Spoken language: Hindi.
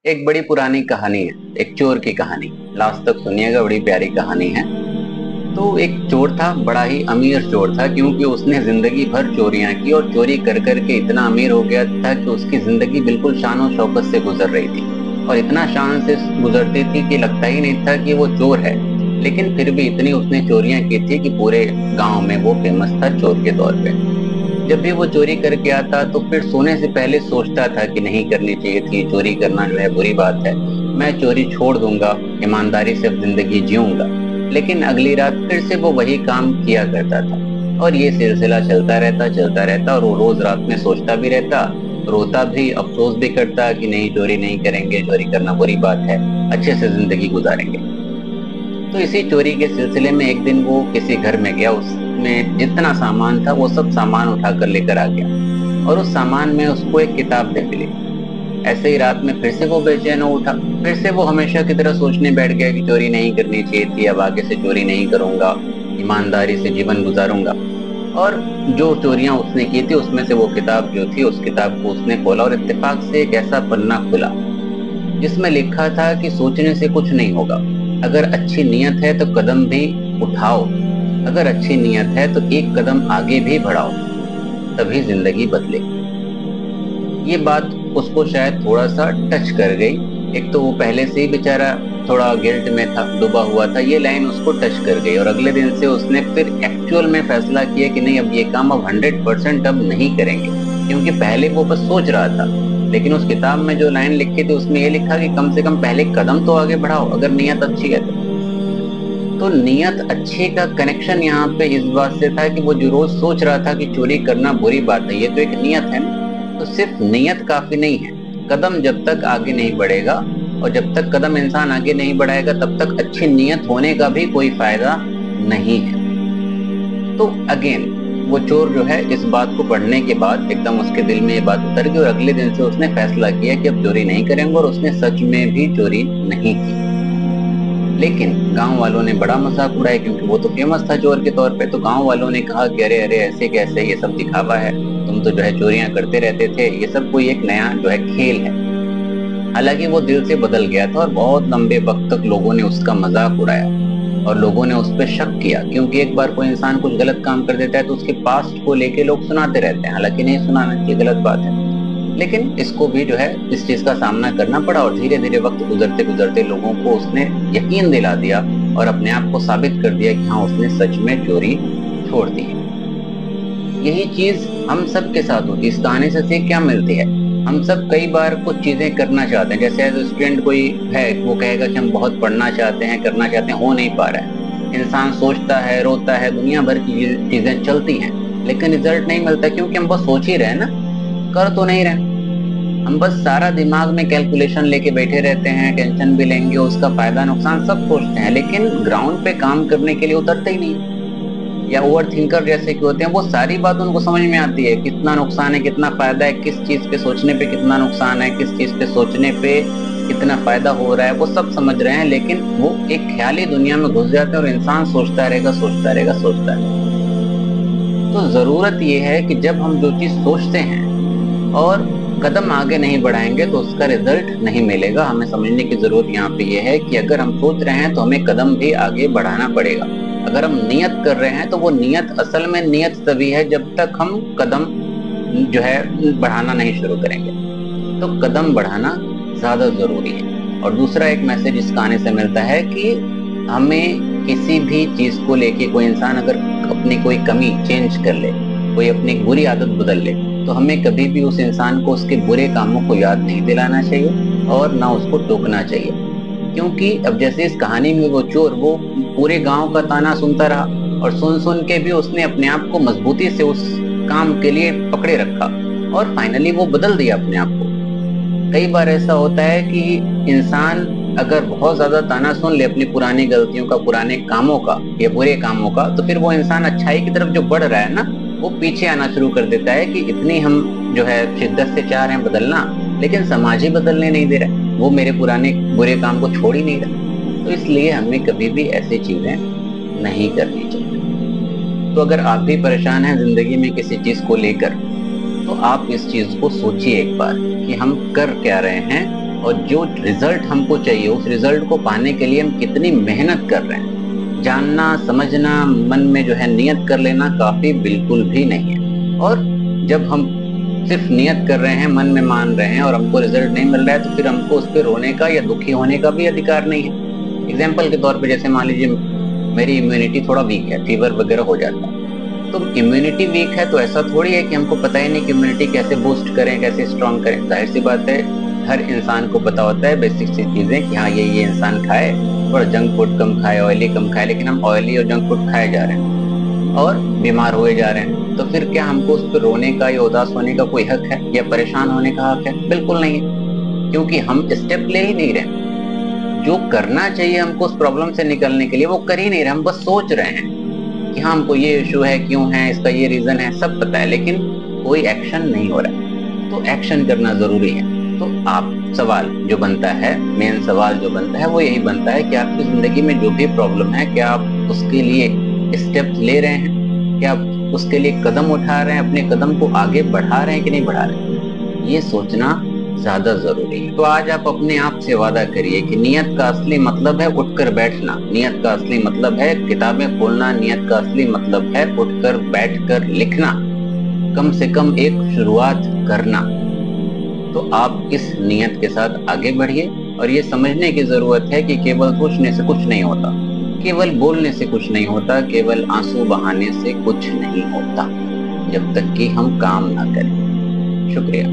एक बड़ी पुरानी कहानी है, एक चोर की कहानी। लास्ट तक सुनिएगा, बड़ी प्यारी कहानी है। तो एक चोर था, बड़ा ही अमीर चोर था, क्योंकि उसने जिंदगी भर चोरियां की और चोरी कर कर के इतना अमीर हो गया था कि उसकी जिंदगी बिल्कुल शान और शौकत से गुजर रही थी। और इतना शान से गुजरती थी कि लगता ही नहीं था कि वो चोर है। लेकिन फिर भी इतनी उसने चोरियां की थी कि पूरे गांव में वो फेमस था चोर के तौर पे। जब भी वो चोरी करके आता तो फिर सोने से पहले सोचता था कि नहीं करनी चाहिए थी, चोरी करना जो है बुरी बात है, मैं चोरी छोड़ दूंगा, ईमानदारी से जिंदगी जीऊंगा। लेकिन अगली रात फिर से वो वही काम किया करता था। और ये सिलसिला चलता रहता और वो रोज रात में सोचता भी रहता, रोता भी, अफसोस भी करता कि नहीं, चोरी नहीं करेंगे, चोरी करना बुरी बात है, अच्छे से जिंदगी गुजारेंगे। तो इसी चोरी के सिलसिले में एक दिन वो किसी घर में गया, उसमें जितना सामान था वो सब सामान उठा कर लेकर आ गया। और उस सामान में उसको एक किताब दे मिली। ऐसे ही रात में फिर से वो बेचैन हो उठा, फिर से वो हमेशा की तरह सोचने बैठ गया कि चोरी नहीं करनी चाहिए थी, अब आगे से चोरी नहीं करूंगा, ईमानदारी से जीवन गुजारूंगा। और जो चोरियां उसने की थी उसमें से वो किताब जो थी, उस किताब को उसने खोला और इत्तेफाक से एक ऐसा पन्ना खुला जिसमें लिखा था कि सोचने से कुछ नहीं होगा, अगर अच्छी नीयत है तो कदम भी उठाओ, अगर अच्छी नीयत है तो एक कदम आगे भी बढ़ाओ, तभी जिंदगी बदलेगी। ये बात उसको शायद थोड़ा सा टच कर गई। एक तो वो पहले से ही बेचारा थोड़ा गिल्ट में था, डूबा हुआ था, ये लाइन उसको टच कर गई। और अगले दिन से उसने फिर एक्चुअल में फैसला किया कि नहीं, अब ये काम अब 100% अब नहीं करेंगे। क्योंकि पहले वो बस सोच रहा था, लेकिन उस किताब में जो लाइन लिखी थी उसमें ये लिखा कि कम से कम पहले कदम तो आगे बढ़ाओ, अगर नीयत अच्छी है तो नीयत अच्छी का कनेक्शन यहाँ पे इस बात से था कि वो जो रोज सोच रहा था कि चोरी करना बुरी बात है, ये तो एक नियत है ना। तो सिर्फ नियत काफी नहीं है, कदम जब तक आगे नहीं बढ़ेगा, और जब तक कदम इंसान आगे नहीं बढ़ाएगा तब तक अच्छी नियत होने का भी कोई फायदा नहीं है। तो अगेन वो चोर जो है इस बात को पढ़ने के बाद एकदम उसके दिल में ये बात उतर गई और अगले दिन से उसने फैसला किया कि अब चोरी नहीं करेंगे, और उसने सच में भी चोरी नहीं की। लेकिन गांव वालों ने बड़ा मजाक उड़ाया, क्योंकि वो तो फेमस था चोर के तौर पे। तो गांव वालों ने कहा कि अरे अरे, ऐसे कैसे, ये सब दिखावा है, तुम तो जो है चोरियां करते रहते थे, ये सब कोई एक नया जो है खेल है। हालांकि वो दिल से बदल गया था और बहुत लंबे वक्त तक लोगों ने उसका मजाक उड़ाया और लोगों ने उस पर शक किया, क्योंकि एक बार कोई इंसान कुछ गलत काम कर देता है तो उसके पास्ट को लेके लोग सुनाते रहते हैं। हालांकि नहीं सुनाना चाहिए, गलत बात है, लेकिन इसको भी जो है इस चीज का सामना करना पड़ा। और धीरे धीरे वक्त गुजरते गुजरते लोगों को उसने यकीन दिला दिया और अपने आप को साबित कर दिया कि हाँ, उसने सच में चोरी छोड़ दी है। यही चीज हम सब के साथ होती है। इस कहानी से सीख क्या मिलती है? हम सब कई बार कुछ चीजें करना चाहते हैं, जैसे एज स्टूडेंट कोई है, वो कहेगा कि हम बहुत पढ़ना चाहते हैं, करना चाहते हैं, हो नहीं पा रहा है। इंसान सोचता है, रोता है, दुनिया भर की चीजें चलती हैं, लेकिन रिजल्ट नहीं मिलता, क्योंकि हम बस सोच ही रहे हैं ना, कर तो नहीं रहे। हम बस सारा दिमाग में कैलकुलेशन लेके बैठे रहते हैं, टेंशन भी लेंगे, उसका फायदा नुकसान सब सोचते हैं, लेकिन ग्राउंड पे काम करने के लिए उतरते ही नहीं। या ओवर थिंकर जैसे कि होते हैं, वो सारी बात उनको समझ में आती है, कितना नुकसान है, कितना फायदा है, किस चीज पे सोचने पे कितना नुकसान है, किस चीज पे सोचने पे कितना फायदा हो रहा है, वो सब समझ रहे हैं। लेकिन वो एक ख्याली दुनिया में घुस जाते हैं और इंसान सोचता रहेगा, सोचता रहेगा, सोचता रहेगा। तो जरूरत ये है कि जब हम जो चीज सोचते हैं और कदम आगे नहीं बढ़ाएंगे तो उसका रिजल्ट नहीं मिलेगा। हमें समझने की जरूरत यहाँ पे ये है कि अगर हम सोच रहे हैं तो हमें कदम भी आगे बढ़ाना पड़ेगा। अगर हम नियत कर रहे हैं तो वो नियत असल में नियत तभी है जब तक हम कदम जो है बढ़ाना नहीं शुरू करेंगे। तो कदम बढ़ाना ज्यादा जरूरी है। और दूसरा एक मैसेज इस कहानी से मिलता है कि हमें किसी भी चीज को लेके, कोई इंसान अगर अपनी कोई कमी चेंज कर ले, कोई अपनी बुरी आदत बदल ले, तो हमें कभी भी उस इंसान को उसके बुरे कामों को याद नहीं दिलाना चाहिए और ना उसको टोकना चाहिए। क्योंकि अब जैसे इस कहानी में वो चोर, वो पूरे गांव का ताना सुनता रहा और सुन सुन के भी उसने अपने आप को मजबूती से उस काम के लिए पकड़े रखा और फाइनली वो बदल दिया अपने आप को। कई बार ऐसा होता है कि इंसान अगर बहुत ज्यादा ताना सुन ले अपनी पुरानी गलतियों का, पुराने कामों का या बुरे कामों का, तो फिर वो इंसान अच्छाई की तरफ जो बढ़ रहा है ना, वो पीछे आना शुरू कर देता है कि इतनी हम जो है शिद्दत से चाह रहे हैं बदलना, लेकिन समाज ही बदलने नहीं दे रहा है, वो मेरे पुराने बुरे काम को छोड़ ही नहीं रहा। तो इसलिए हमें कभी भी ऐसी चीजें नहीं करनी चाहिए। तो अगर आप भी परेशान हैं जिंदगी में किसी चीज को लेकर, तो आप इस चीज को सोचिए एक बार कि हम कर क्या रहे हैं और जो रिजल्ट हमको चाहिए उस रिजल्ट को पाने के लिए हम कितनी मेहनत कर रहे हैं, जानना समझना, मन में जो है नियत कर लेना काफी बिल्कुल भी नहीं है। और जब हम सिर्फ नियत कर रहे हैं, मन में मान रहे हैं और हमको रिजल्ट नहीं मिल रहा है, तो फिर हमको उस पर रोने का या दुखी होने का भी अधिकार नहीं है। एग्जाम्पल के तौर पे जैसे मान लीजिए मेरी इम्यूनिटी थोड़ा वीक है, फीवर वगैरह हो जाता है, तो इम्यूनिटी वीक है तो ऐसा थोड़ी है कि हमको पता ही नहीं कि इम्यूनिटी कैसे बूस्ट करें, कैसे स्ट्रॉन्ग करें। जाहिर सी बात है हर इंसान को पता होता है बेसिक सी चीजें कि हाँ ये इंसान खाए, थोड़ा जंक फूड कम खाए, ऑयली कम खाए, लेकिन हम ऑयली और जंक फूड खाए जा रहे हैं और बीमार हुए जा रहे हैं। तो फिर क्या हमको उस पर रोने का या उदास होने का कोई हक है या परेशान होने का हक है? बिल्कुल नहीं है, क्योंकि हम स्टेप ले ही नहीं रहे। जो करना चाहिए हमको उस प्रॉब्लम से निकलने के लिए वो कर ही नहीं रहे। हम बस सोच रहे हैं कि हाँ हमको ये इशू है, क्यों है, इसका ये रीजन है, सब पता है, लेकिन कोई एक्शन नहीं हो रहा है। तो एक्शन करना जरूरी है। तो आप सवाल जो बनता है, मेन सवाल जो बनता है वो यही बनता है कि आपकी जिंदगी में जो भी प्रॉब्लम है, क्या आप उसके लिए स्टेप ले रहे हैं, क्या आप उसके लिए कदम उठा रहे हैं, अपने कदम को आगे बढ़ा रहे हैं कि नहीं बढ़ा रहे हैं, ये सोचना ज्यादा जरूरी है। तो आज आप अपने आप से वादा करिए कि नियत का असली मतलब है उठकर बैठना, नियत का असली मतलब है किताबें खोलना, नियत का असली मतलब है उठकर बैठकर लिखना, कम से कम एक शुरुआत करना। तो आप इस नियत के साथ आगे बढ़िए और ये समझने की जरूरत है कि केवल सोचने से कुछ नहीं होता, केवल बोलने से कुछ नहीं होता, केवल आंसू बहाने से कुछ नहीं होता, जब तक कि हम काम ना करें। शुक्रिया।